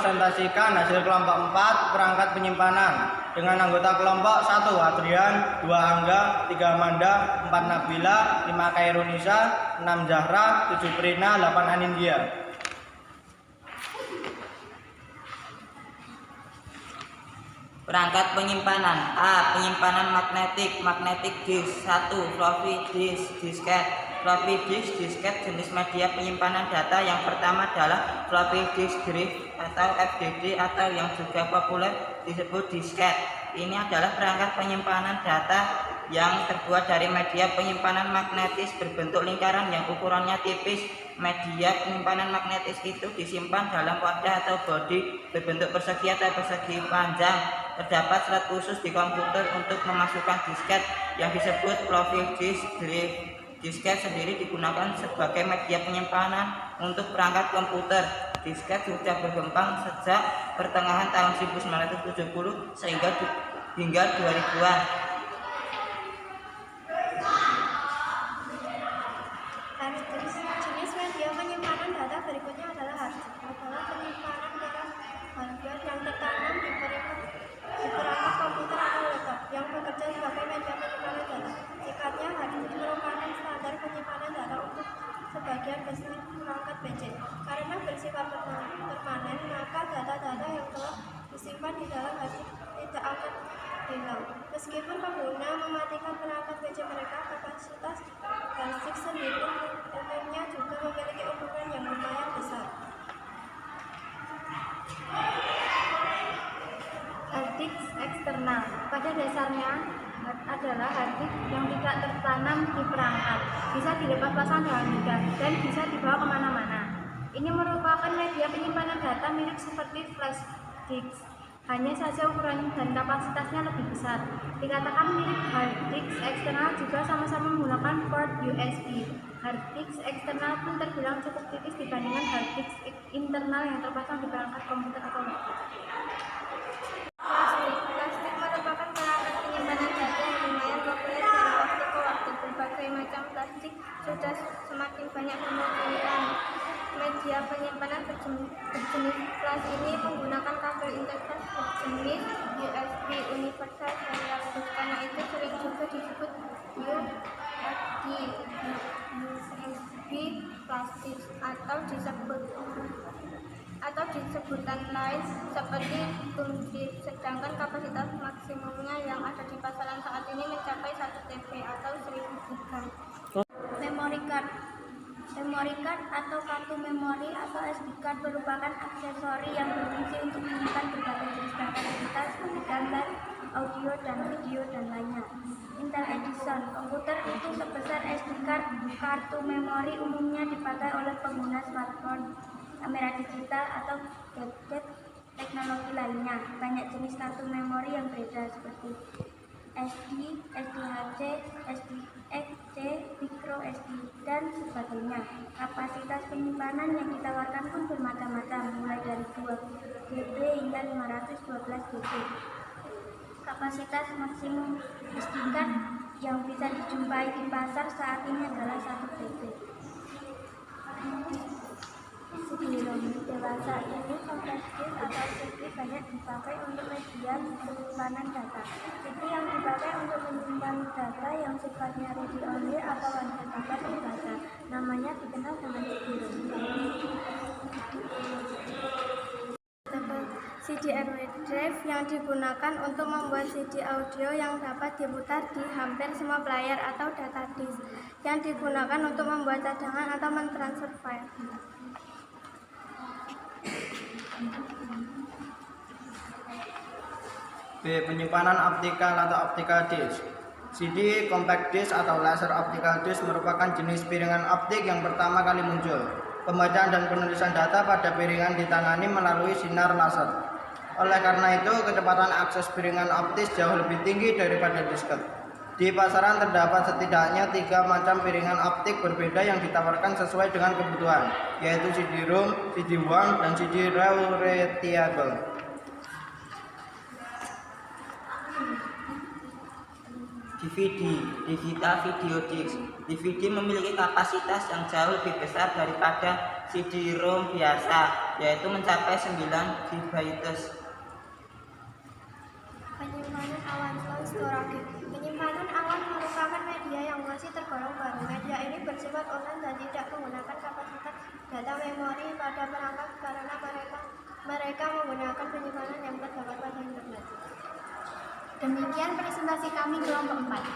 merepresentasikan hasil kelompok 4 perangkat penyimpanan dengan anggota kelompok 1 Adrian, 2 Angga, 3 Amanda, 4 Nabila, 5 Kairunisa, 6 Zahra, 7 Prina, 8 Anindya. Perangkat penyimpanan A. Penyimpanan magnetic disk 1. Floppy disk disket. Floppy disk disket jenis media penyimpanan data yang pertama adalah floppy disk drive atau FDD atau yang juga populer disebut disket. Ini adalah perangkat penyimpanan data yang terbuat dari media penyimpanan magnetis berbentuk lingkaran yang ukurannya tipis. Media penyimpanan magnetis itu disimpan dalam wadah atau bodi berbentuk persegi atau persegi panjang. Terdapat slot khusus di komputer untuk memasukkan disket yang disebut floppy disk drive. Disket sendiri digunakan sebagai media penyimpanan untuk perangkat komputer. Disket sudah berkembang sejak pertengahan tahun 1970 hingga 2000-an. Jenis media penyimpanan data berikutnya adalah hard disk, adalah penyimpanan dalam hardware yang tertanam di perangkat komputer atau laptop yang bekerja sebagai media penyimpanan data. Singkatnya, hard disk merupakan standar penyimpanan data untuk sebagian besar perangkat PC. Karena bersifat permanen, maka data-data yang telah disimpan di dalam hard disk tidak akan hilang. Meskipun pengguna mematikan perangkat PC mereka, kapasitas hard disk sendiri umumnya juga memiliki ukuran yang lumayan besar. Hard disk eksternal pada dasarnya adalah hard disk yang tidak tertanam di perangkat, bisa dilepas pasang dengan mudah dan bisa dibawa kemana-mana. Ini merupakan media penyimpanan data mirip seperti flash disk, hanya saja ukuran dan kapasitasnya lebih besar. Dikatakan mirip hard disk eksternal juga sama-sama menggunakan port USB. Hard disk eksternal pun terbilang cukup tipis dibandingkan hard disk internal yang terpasang di perangkat komputer atau laptop. Plastik merupakan perangkat penyimpanan data yang lumayan populer dari waktu ke waktu. Berbagai macam plastik sudah semakin banyak kemungkinan. Media penyimpanan berjenis flash ini menggunakan kabel interface berjenis USB Universal Serial Bus. Karena itu sering juga disebut USB plastik atau disebutan lain seperti thumb disk. Sedangkan kapasitas maksimumnya yang ada di pasaran saat ini mencapai 1 TB atau 1000 GB. Memory card atau kartu memori atau SD card merupakan aksesori yang berfungsi untuk menyimpan berbagai jenis data digital seperti gambar, audio, dan video, dan lainnya. Intel Edison komputer itu sebesar SD card. Kartu memori umumnya dipakai oleh pengguna smartphone, kamera digital, atau gadget teknologi lainnya. Banyak jenis kartu memori yang beredar seperti SD, SDHC, SDXC, micro SD, dan sebagainya. Kapasitas penyimpanan yang ditawarkan pun bermacam-macam, mulai dari 2 GB hingga 512 GB. Kapasitas maksimum SD card yang bisa dijumpai di pasar saat ini adalah 1 TB. CD-ROM dewasa ini compact disk atau CD banyak dipakai untuk media penyimpanan data. CD yang dipakai untuk menyimpan data yang sifatnya read only atau hanya dapat dibaca, namanya dikenal dengan CD-ROM. CD-ROM drive yang digunakan untuk membuat CD audio yang dapat diputar di hampir semua player atau data disk yang digunakan untuk membuat cadangan atau mentransfer file. B. Penyimpanan optikal atau optical disk. CD compact disk atau laser optical disk merupakan jenis piringan optik yang pertama kali muncul. Pembacaan dan penulisan data pada piringan ditangani melalui sinar laser. Oleh karena itu, kecepatan akses piringan optis jauh lebih tinggi daripada disket. Di pasaran terdapat setidaknya 3 macam piringan optik berbeda yang ditawarkan sesuai dengan kebutuhan, yaitu CD-ROM, CD-WOM, dan CD Readable. DVD, Digital Video Disc. DVD memiliki kapasitas yang jauh lebih besar daripada CD-ROM biasa yaitu mencapai 9 GB. Penyimpanan awan atau storage. Penyimpanan awan merupakan media yang masih tergolong baru. Media ini bersifat online dan tidak menggunakan kapasitas data memori pada perangkat karena mereka menggunakan penyimpanan yang terdapat pada internet. Demikian presentasi kami kelompok 4.